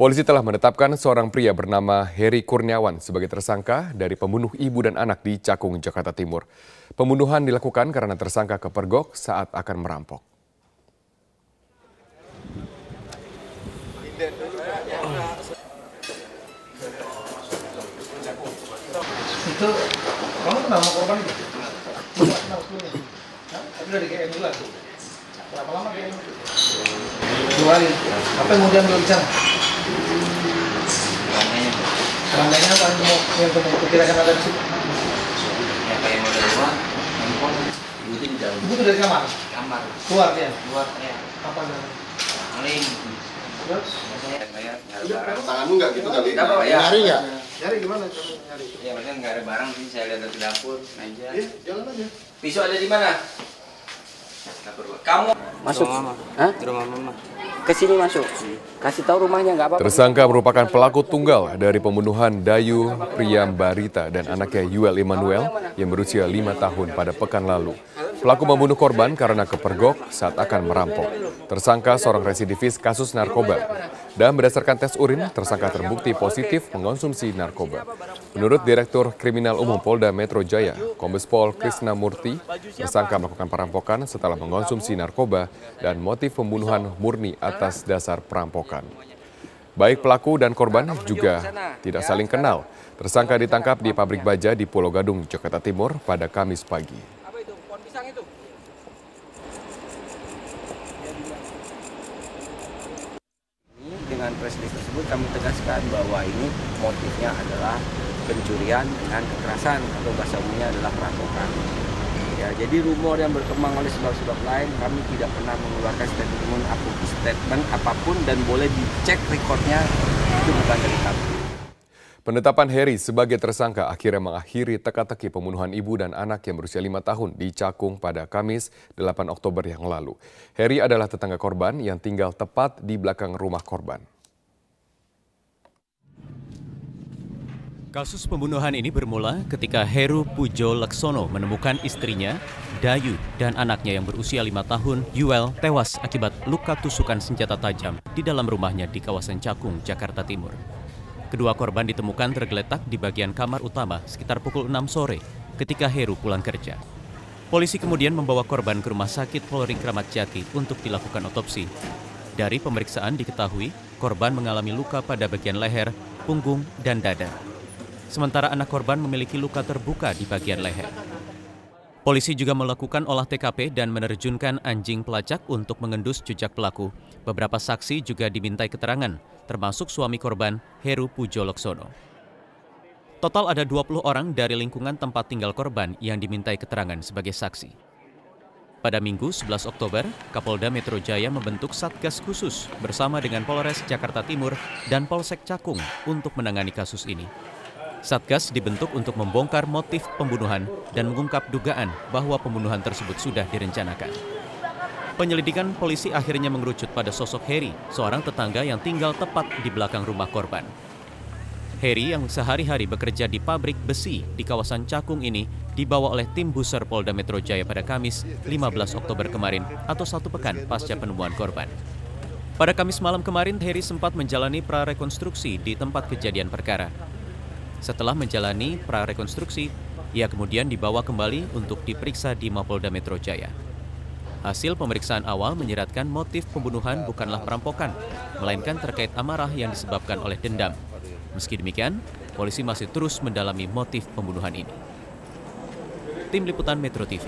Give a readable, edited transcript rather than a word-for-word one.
Polisi telah menetapkan seorang pria bernama Heri Kurniawan sebagai tersangka dari pembunuh ibu dan anak di Cakung, Jakarta Timur. Pembunuhan dilakukan karena tersangka kepergok saat akan merampok. Itu kamu kenal sama korban itu? Tidak kenal sebelumnya. Tapi udah di GM juga. Berapa lama GM itu? 2 hari. Apa yang mau diambil di sana? Seandainya apa yang kamu perkirakan ada di situ? Ya kayak model rumah, handphone, ibu itu di dalam. Ibu itu dari kamar? Kamar. Keluar dia? Keluar ya. Apa namanya? Maling. Terus? Saya kayak nggak ada barang. Tanganmu nggak gitu kali? Nggak apa ya? Nyari nggak? Nyari gimana cara nyari? Ya maksudnya nggak ada barang sih, saya lihat dari dapur aja. Iya, jalan aja. Pisau ada di mana? Dapur. Kamu Masuk. Hah? Di rumah mama. Ke sini masuk. Kasih tahu rumahnya nggak apa-apa. Tersangka merupakan pelaku tunggal dari pembunuhan Dayu Priyambarita dan anaknya Yuel Immanuel yang berusia 5 tahun pada pekan lalu. Pelaku membunuh korban karena kepergok saat akan merampok. Tersangka seorang residivis kasus narkoba. Dan berdasarkan tes urin, tersangka terbukti positif mengonsumsi narkoba. Menurut Direktur Kriminal Umum Polda Metro Jaya, Kombes Pol Krisnamurti, tersangka melakukan perampokan setelah mengonsumsi narkoba dan motif pembunuhan murni atas dasar perampokan. Baik pelaku dan korban juga tidak saling kenal. Tersangka ditangkap di pabrik baja di Pulau Gadung, Jakarta Timur pada Kamis pagi. Dengan press release tersebut kami tegaskan bahwa ini motifnya adalah pencurian dengan kekerasan atau bahasa umumnya adalah perampokan. Ya, jadi rumor yang berkembang oleh sebab-sebab lain kami tidak pernah mengeluarkan statement apapun dan boleh dicek rekodnya, itu bukan dari kami. Penetapan Heri sebagai tersangka akhirnya mengakhiri teka-teki pembunuhan ibu dan anak yang berusia 5 tahun di Cakung pada Kamis 8 Oktober yang lalu. Heri adalah tetangga korban yang tinggal tepat di belakang rumah korban. Kasus pembunuhan ini bermula ketika Heru Pujo Laksono menemukan istrinya, Dayu, dan anaknya yang berusia 5 tahun, Yuel, tewas akibat luka tusukan senjata tajam di dalam rumahnya di kawasan Cakung, Jakarta Timur. Kedua korban ditemukan tergeletak di bagian kamar utama sekitar pukul 6 sore ketika Heru pulang kerja. Polisi kemudian membawa korban ke Rumah Sakit Polri Kramat Jati untuk dilakukan otopsi. Dari pemeriksaan diketahui korban mengalami luka pada bagian leher, punggung, dan dada. Sementara anak korban memiliki luka terbuka di bagian leher. Polisi juga melakukan olah TKP dan menerjunkan anjing pelacak untuk mengendus jejak pelaku. Beberapa saksi juga dimintai keterangan, termasuk suami korban, Heru Pujo Laksono. Total ada 20 orang dari lingkungan tempat tinggal korban yang dimintai keterangan sebagai saksi. Pada Minggu 11 Oktober, Kapolda Metro Jaya membentuk Satgas Khusus bersama dengan Polres Jakarta Timur dan Polsek Cakung untuk menangani kasus ini. Satgas dibentuk untuk membongkar motif pembunuhan dan mengungkap dugaan bahwa pembunuhan tersebut sudah direncanakan. Penyelidikan polisi akhirnya mengerucut pada sosok Heri, seorang tetangga yang tinggal tepat di belakang rumah korban. Heri yang sehari-hari bekerja di pabrik besi di kawasan Cakung ini dibawa oleh tim Buser Polda Metro Jaya pada Kamis 15 Oktober kemarin atau 1 pekan pasca penemuan korban. Pada Kamis malam kemarin, Heri sempat menjalani prarekonstruksi di tempat kejadian perkara. Setelah menjalani prarekonstruksi, ia kemudian dibawa kembali untuk diperiksa di Mapolda Metro Jaya. Hasil pemeriksaan awal menyiratkan motif pembunuhan bukanlah perampokan, melainkan terkait amarah yang disebabkan oleh dendam. Meski demikian, polisi masih terus mendalami motif pembunuhan ini. Tim Liputan Metro TV.